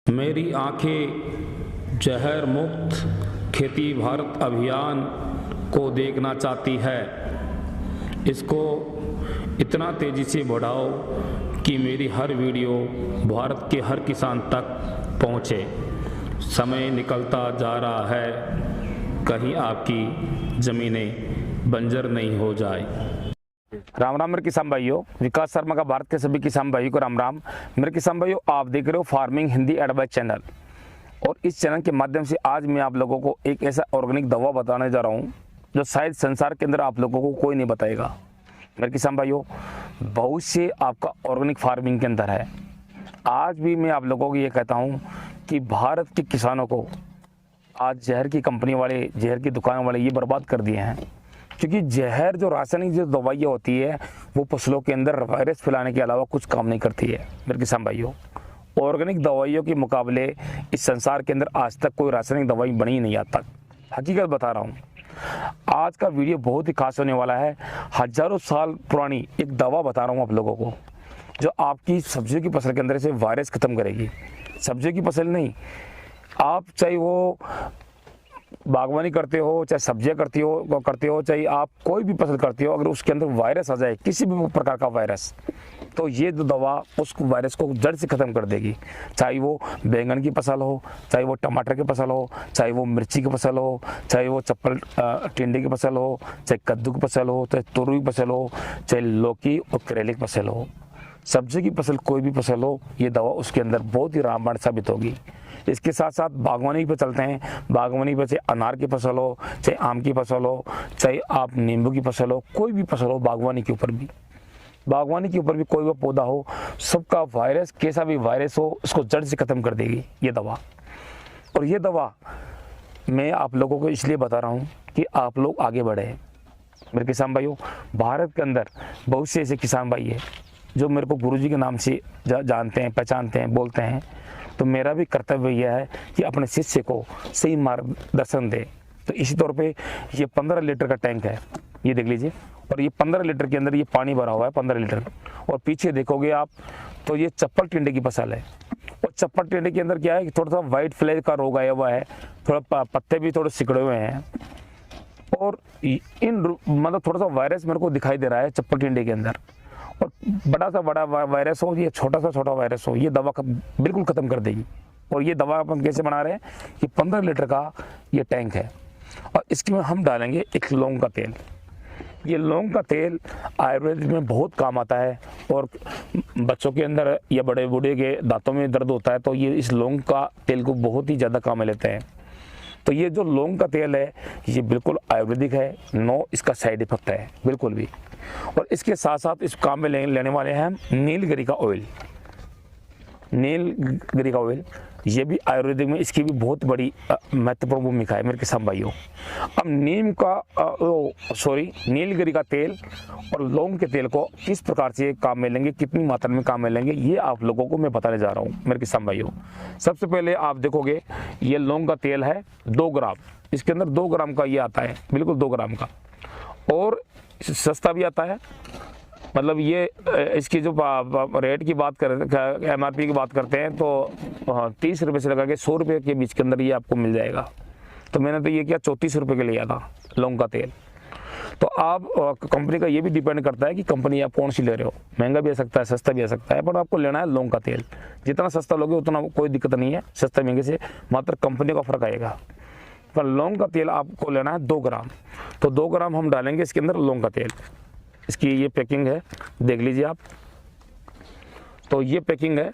मेरी आंखें जहर मुक्त खेती भारत अभियान को देखना चाहती है। इसको इतना तेज़ी से बढ़ाओ कि मेरी हर वीडियो भारत के हर किसान तक पहुंचे। समय निकलता जा रहा है, कहीं आपकी ज़मीनें बंजर नहीं हो जाए। राम राम मेरे किसान भाइयों, विकास शर्मा का भारत के सभी किसान भाइयों को राम राम। मेरे किसान भाइयों, आप देख रहे हो फार्मिंग हिंदी एडवाइस चैनल, और इस चैनल के माध्यम से आज मैं आप लोगों को एक ऐसा ऑर्गेनिक दवा बताने जा रहा हूं जो शायद संसार के अंदर आप लोगों को कोई नहीं बताएगा। मेरे किसान भाइयों, बहुत से आपका ऑर्गेनिक फार्मिंग के अंदर है। आज भी मैं आप लोगों को ये कहता हूँ कि भारत के किसानों को आज जहर की कंपनी वाले, जहर की दुकान वाले ये बर्बाद कर दिए हैं, क्योंकि जहर जो रासायनिक जो दवाइयाँ होती है वो फसलों के अंदर वायरस फैलाने के अलावा कुछ काम नहीं करती है। मेरे किसान भाइयों, ऑर्गेनिक दवाइयों के मुकाबले इस संसार के अंदर आज तक कोई रासायनिक दवाई बनी ही नहीं आज तक। हकीकत बता रहा हूँ। आज का वीडियो बहुत ही खास होने वाला है। हजारों साल पुरानी एक दवा बता रहा हूँ आप लोगों को, जो आपकी सब्जियों की फसल के अंदर से वायरस खत्म करेगी। सब्जियों की फसल नहीं, आप चाहे वो बागवानी करते हो, चाहे सब्जियां करते हो, चाहे आप कोई भी फसल करते हो, अगर उसके अंदर वायरस आ जाए, किसी भी प्रकार का वायरस, तो ये जो दवा उस वायरस को जड़ से ख़त्म कर देगी। चाहे वो बैंगन की फसल हो, चाहे वो टमाटर की फसल हो, चाहे वो मिर्ची की फसल हो, चाहे वो चप्पल टिंडे की फसल हो, चाहे कद्दू की फसल हो, चाहे तुरई की फसल हो, चाहे लौकी और करेले की फसल हो, सब्जी की फसल कोई भी फसल हो, ये दवा उसके अंदर बहुत ही रामबाण साबित होगी। इसके साथ साथ बागवानी पे चलते हैं। बागवानी पे चाहे अनार की फसल हो, चाहे आम की फसल हो, चाहे आप नींबू की फसल हो, कोई भी फसल हो, बागवानी के ऊपर भी कोई भी पौधा हो, सबका वायरस, कैसा भी वायरस हो, उसको जड़ से खत्म कर देगी ये दवा। और ये दवा मैं आप लोगों को इसलिए बता रहा हूँ कि आप लोग आगे बढ़े। मेरे किसान भाइयों, भारत के अंदर बहुत से ऐसे किसान भाई है जो मेरे को गुरुजी के नाम से जानते हैं, पहचानते हैं, बोलते हैं। तो मेरा भी कर्तव्य यह है कि अपने शिष्य को सही मार्गदर्शन दे। तो इसी तौर पे ये 15 लीटर का टैंक है, ये देख लीजिए। और ये 15 लीटर के अंदर ये पानी भरा हुआ है, 15 लीटर। और पीछे देखोगे आप तो ये चप्पल टिंडे की फसल है। और चप्पल टिंडे के अंदर क्या है कि थोड़ा सा वाइट फ्लैग का रोग आया हुआ है, थोड़ा पत्ते भी थोड़े सिकड़े हुए हैं, और मतलब थोड़ा सा वायरस मेरे को दिखाई दे रहा है चप्पल टिंडे के अंदर। और बड़ा वायरस हो, ये छोटा वायरस हो, ये दवा बिल्कुल ख़त्म कर देगी। और ये दवा अपन कैसे बना रहे हैं कि 15 लीटर का ये टैंक है, और इसमें हम डालेंगे एक लौंग का तेल। ये लौंग का तेल आयुर्वेद में बहुत काम आता है, और बच्चों के अंदर या बड़े बूढ़े के दांतों में दर्द होता है तो ये इस लौंग का तेल को बहुत ही ज़्यादा काम में लेते हैं। तो ये जो लौंग का तेल है ये बिल्कुल आयुर्वेदिक है, नो इसका साइड इफेक्ट है बिल्कुल भी। और इसके साथ साथ इस काम में लेने वाले हैं हम नीलगिरी का ऑयल। नीलगिरी का ऑयल ये भी आयुर्वेदिक में इसकी भी बहुत बड़ी महत्वपूर्ण भूमिका है मेरे किसान भाइयों। अब नीलगिरी का तेल और लौंग के तेल को किस प्रकार से काम में लेंगे, कितनी मात्रा में काम में लेंगे, ये आप लोगों को मैं बताने जा रहा हूँ मेरे किसान भाइयों। सबसे पहले आप देखोगे ये लौंग का तेल है 2 ग्राम, इसके अंदर 2 ग्राम का ये आता है, बिल्कुल 2 ग्राम का, और सस्ता भी आता है। मतलब ये इसकी जो रेट की बात करें, MRP की बात करते हैं तो 30 रुपये से लगा के 100 रुपये के बीच के अंदर ये आपको मिल जाएगा। तो मैंने तो ये किया 34 रुपये के लिया था लौंग का तेल। तो आप कंपनी का ये भी डिपेंड करता है कि कंपनी आप कौन सी ले रहे हो, महंगा भी आ सकता है, सस्ता भी आ सकता है, पर आपको लेना है लौंग का तेल। जितना सस्ता लोगे उतना कोई दिक्कत नहीं है, सस्ता महंगे से मात्र कंपनी का फ़र्क आएगा। पर लौंग का तेल आपको लेना है 2 ग्राम। तो 2 ग्राम हम डालेंगे इसके अंदर लौंग का तेल। इसकी ये पैकिंग है, देख लीजिए आप। तो ये पैकिंग है,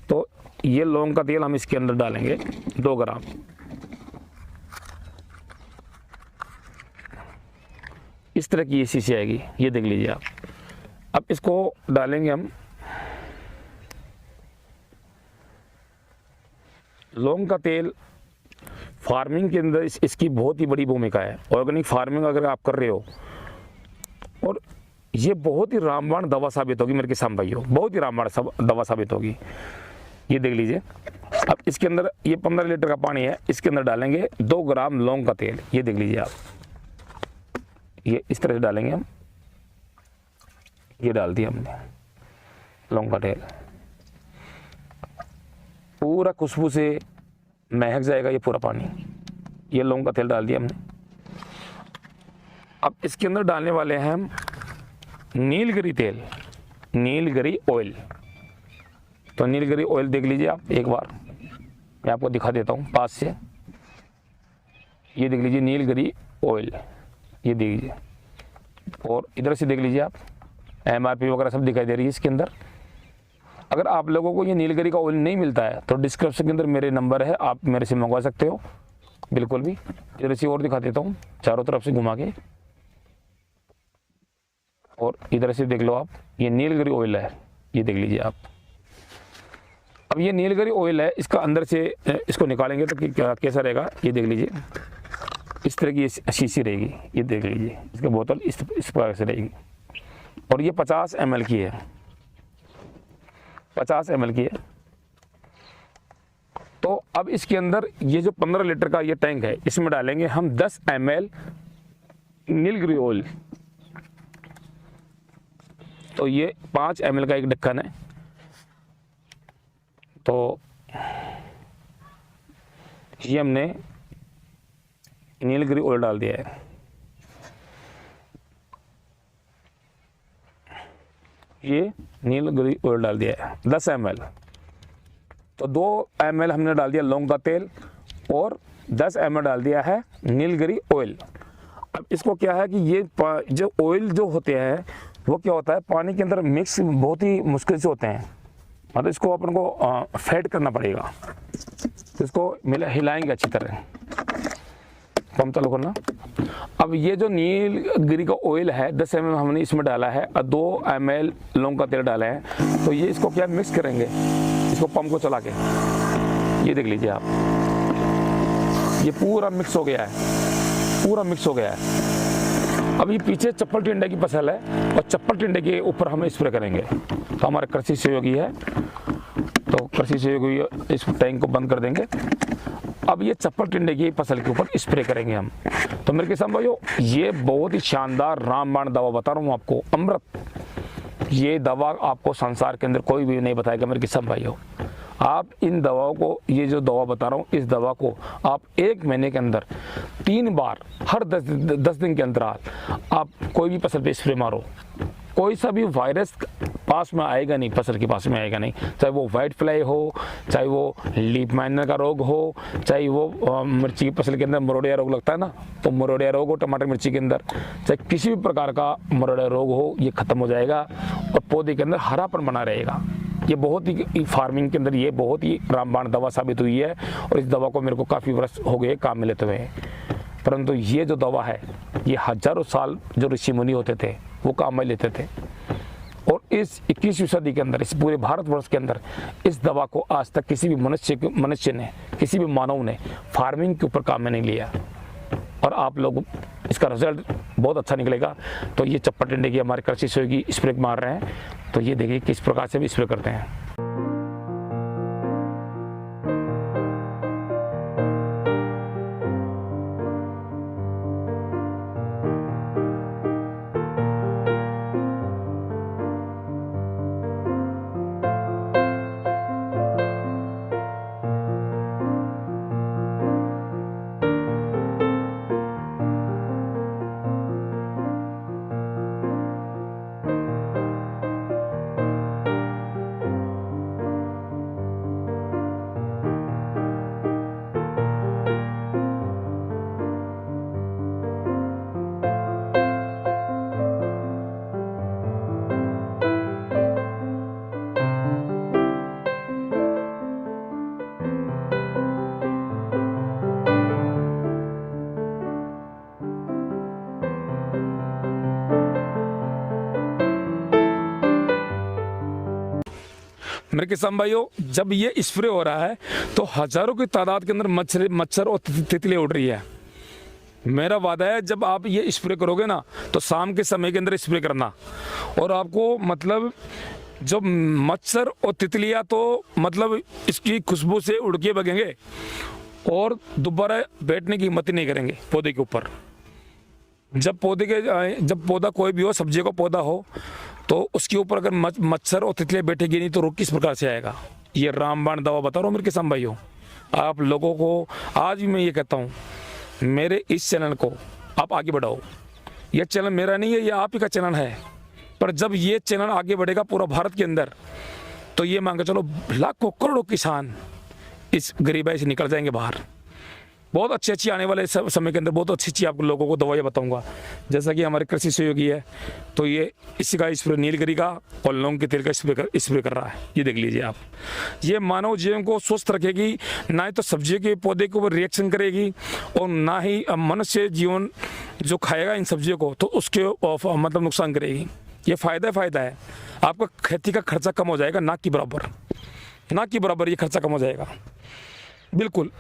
तो ये लौंग का तेल हम इसके अंदर डालेंगे 2 ग्राम। इस तरह की ये शीशी आएगी, ये देख लीजिए आप। अब इसको डालेंगे हम। लौंग का तेल फार्मिंग के अंदर इसकी बहुत ही बड़ी भूमिका है। ऑर्गेनिक फार्मिंग अगर आप कर रहे हो, और ये बहुत ही रामबाण दवा साबित होगी मेरे किसान भाइयों, बहुत ही रामबाण दवा साबित होगी। ये देख लीजिए। अब इसके अंदर ये 15 लीटर का पानी है, इसके अंदर डालेंगे 2 ग्राम लौंग का तेल। ये देख लीजिए आप, ये इस तरह से डालेंगे हम। ये डाल दिया हमने लौंग का तेल। पूरा खुशबू से महक जाएगा ये पूरा पानी। ये लौंग का तेल डाल दिया हमने। अब इसके अंदर डालने वाले हैं हम नीलगिरी तेल, नीलगिरी ऑयल। तो नीलगिरी ऑयल देख लीजिए आप एक बार, मैं आपको दिखा देता हूँ पास से। ये देख लीजिए नीलगिरी ऑयल, ये देख लीजिए। और इधर से देख लीजिए आप, MRP वगैरह सब दिखाई दे रही है इसके अंदर। अगर आप लोगों को ये नीलगिरी का ऑयल नहीं मिलता है तो डिस्क्रिप्शन के अंदर मेरे नंबर है, आप मेरे से मंगवा सकते हो बिल्कुल भी। इधर से और दिखा देता हूँ चारों तरफ से घुमा के, और इधर से देख लो आप, ये नीलगिरी ऑयल है, ये देख लीजिए आप। अब ये नीलगिरी ऑयल है, इसका अंदर से इसको निकालेंगे तो क्या कैसा रहेगा, ये देख लीजिए। इस तरह की शीशी रहेगी, ये देख लीजिए। इसकी बोतल इस प्रकार से रहेगी, और ये 50 ml की है, 50 ml की है। तो अब इसके अंदर ये जो 15 लीटर का ये टैंक है, इसमें डालेंगे हम 10 ml नीलगिरी ऑयल। तो ये 5 ml का एक ढक्कन है। तो ये हमने नीलगिरी ऑयल डाल दिया है। ये नीलगिरी ऑयल डाल दिया है 10 ml। तो 2 ml हमने डाल दिया लौंग का तेल, और 10 ml डाल दिया है नीलगिरी ऑयल। अब इसको क्या है कि ये जो ऑयल जो होते हैं वो क्या होता है, पानी के अंदर मिक्स बहुत ही मुश्किल से होते हैं। मतलब इसको अपन को फेड करना पड़ेगा। तो इसको हिलाएंगे अच्छी तरह, पंप चालू करना। अब ये जो नीलगिरी का ऑयल है 10 ml हमने इसमें डाला है, और 2 ml लौंग का तेल डाला है। तो ये इसको क्या मिक्स करेंगे, इसको पंप को चला के, ये देख लीजिए आप, ये पूरा मिक्स हो गया है, पूरा मिक्स हो गया है। अब ये पीछे चप्पल टिंडे की फसल है, और चप्पल टिंडे के ऊपर हम स्प्रे करेंगे। तो हमारा कृषि सहयोगी है, तो कृषि सहयोगी इस टैंक को बंद कर देंगे। अब ये चप्पल टिंडे की फसल के ऊपर स्प्रे करेंगे हम। तो मेरे किसान भाइयों, ये बहुत ही शानदार रामबाण दवा बता रहा हूँ आपको, अमृत। ये दवा आपको संसार के अंदर कोई भी नहीं बताएगा मेरे किसान भाइयों। आप इन दवाओं को, ये जो दवा बता रहा हूँ, इस दवा को आप 1 महीने के अंदर 3 बार हर 10 दिन के अंतराल आप कोई भी फसल पे स्प्रे मारो। कोई सा भी वायरस पास में आएगा नहीं, फसल के पास में आएगा नहीं। चाहे वो वाइट फ्लाई हो, चाहे वो लीफ माइनर का रोग हो, चाहे वो मिर्ची की फसल के अंदर मरोड़िया रोग लगता है ना, तो मरोड़िया रोग हो टमाटर मिर्ची के अंदर, चाहे किसी भी प्रकार का मरोड़िया रोग हो, ये खत्म हो जाएगा और पौधे के अंदर हरापन बना रहेगा। ये बहुत ही फार्मिंग के अंदर ये बहुत ही रामबाण दवा साबित हुई है, और इस दवा को मेरे को काफ़ी वर्ष हो गए काम में लेते हुए। परंतु ये जो दवा है, ये हजारों साल जो ऋषि मुनि होते थे वो काम में लेते थे, और इस 21वीं सदी के अंदर, इस पूरे भारतवर्ष के अंदर इस दवा को आज तक किसी भी मनुष्य ने, किसी भी मानव ने फार्मिंग के ऊपर काम में नहीं लिया। और आप लोग इसका रिजल्ट बहुत अच्छा निकलेगा। तो ये चप्पल टिंडे की हमारे कृषि सहयोगी स्प्रे मार रहे हैं, तो ये देखिए किस प्रकार से भी स्प्रे करते हैं। मेरे किसान भाइयों, जब ये स्प्रे हो रहा है तो हजारों की तादाद के अंदर मच्छर और तितलियां उड़ रही है। मेरा वादा है जब आप ये स्प्रे करोगे ना तो शाम के समय के अंदर स्प्रे करना, और आपको मतलब जो मच्छर और तितलियां तो मतलब इसकी खुशबू से उड़ के भगेंगे और दोबारा बैठने की हिम्मत नहीं करेंगे पौधे के ऊपर। जब पौधा कोई भी हो, सब्जी का पौधा हो, तो उसके ऊपर अगर मच्छर और तितलियां बैठेगी नहीं तो रोग किस प्रकार से आएगा। ये रामबाण दवा बता रहा हूँ मेरे किसान भाइयों। आप लोगों को आज भी मैं ये कहता हूँ, मेरे इस चैनल को आप आगे बढ़ाओ। ये चैनल मेरा नहीं है, ये आप ही का चैनल है, पर जब ये चैनल आगे बढ़ेगा पूरा भारत के अंदर, तो ये मान के चलो लाखों करोड़ों किसान इस गरीबाई से निकल जाएंगे बाहर। बहुत अच्छी आने वाले समय के अंदर बहुत अच्छी आप लोगों को दवाइयाँ बताऊंगा। जैसा कि हमारे कृषि सहयोगी है, तो ये इसी का स्प्रे नीलगिरी का और लौंग के तेल का स्प्रे कर रहा है। ये देख लीजिए आप। ये मानव जीवन को स्वस्थ रखेगी, ना ही तो सब्जियों के पौधे के ऊपर रिएक्शन करेगी, और ना ही मनुष्य जीवन जो खाएगा इन सब्जियों को तो उसके मतलब नुकसान करेगी। ये फ़ायदा है। आपका खेती का खर्चा कम हो जाएगा, ना कि बराबर ये खर्चा कम हो जाएगा बिल्कुल।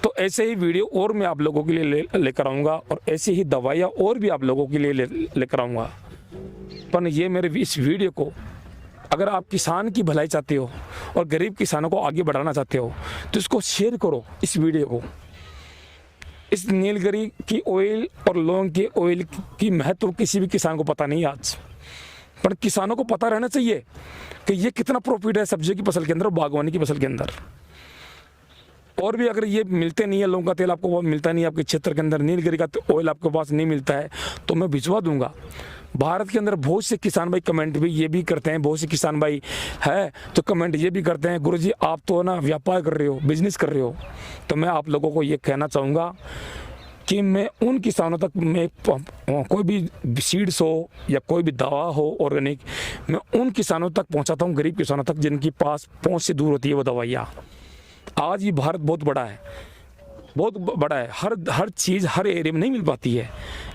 तो ऐसे ही वीडियो और मैं आप लोगों के लिए लेकर आऊँगा, और ऐसी ही दवाइयाँ और भी आप लोगों के लिए लेकर आऊँगा। पर ये मेरे इस वीडियो को अगर आप किसान की भलाई चाहते हो और गरीब किसानों को आगे बढ़ाना चाहते हो, तो इसको शेयर करो, इस वीडियो को। इस नीलगिरी की ऑयल और लौंग की ऑयल की महत्व किसी भी किसान को पता नहीं आज, पर किसानों को पता रहना चाहिए कि ये कितना प्रॉफिट है सब्जियों की फसल के अंदर और बागवानी की फसल के अंदर। और भी अगर ये मिलते नहीं है, लौंग का तेल आपको मिलता नहीं है आपके क्षेत्र के अंदर, नीलगिरी का ऑयल आपके पास नहीं मिलता है, तो मैं भिजवा दूंगा। भारत के अंदर बहुत से किसान भाई कमेंट भी ये भी करते हैं, बहुत से किसान भाई है तो कमेंट ये भी करते हैं, गुरुजी आप तो ना व्यापार कर रहे हो, बिजनेस कर रहे हो। तो मैं आप लोगों को ये कहना चाहूँगा कि मैं उन किसानों तक, मैं कोई भी सीड्स हो या कोई भी दवा हो ऑर्गेनिक, मैं उन किसानों तक पहुँचाता हूँ, गरीब किसानों तक जिनकी पास पहुँच से दूर होती है वो दवाइयाँ। आज ये भारत बहुत बड़ा है, हर चीज़ हर एरिया में नहीं मिल पाती है।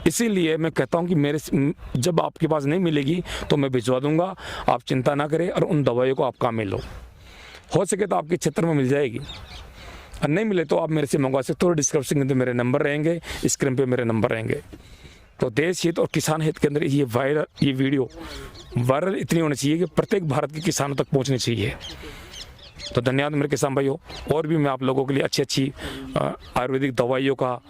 इसीलिए मैं कहता हूं कि जब आपके पास नहीं मिलेगी तो मैं भिजवा दूंगा, आप चिंता ना करें, और उन दवाइयों को आप काम में लो। हो सके तो आपके क्षेत्र में मिल जाएगी, और नहीं मिले तो आप मेरे से मंगवा सकते हो। डिस्क्रिप्शन के अंदर मेरे नंबर रहेंगे, स्क्रीन पे मेरे नंबर रहेंगे। तो देश हित और किसान हित के अंदर ये वीडियो वायरल इतनी होनी चाहिए कि प्रत्येक भारत के किसानों तक पहुँचनी चाहिए। तो धन्यवाद मेरे किसान भाइयों। और भी मैं आप लोगों के लिए अच्छी आयुर्वेदिक दवाइयों का,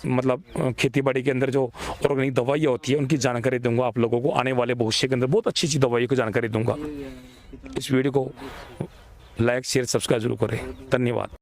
मतलब खेती बाड़ी के अंदर जो ऑर्गेनिक दवाइयाँ होती है उनकी जानकारी दूंगा आप लोगों को। आने वाले भविष्य के अंदर बहुत अच्छी दवाइयों की जानकारी दूंगा। इस वीडियो को लाइक शेयर सब्सक्राइब जरूर करें। धन्यवाद।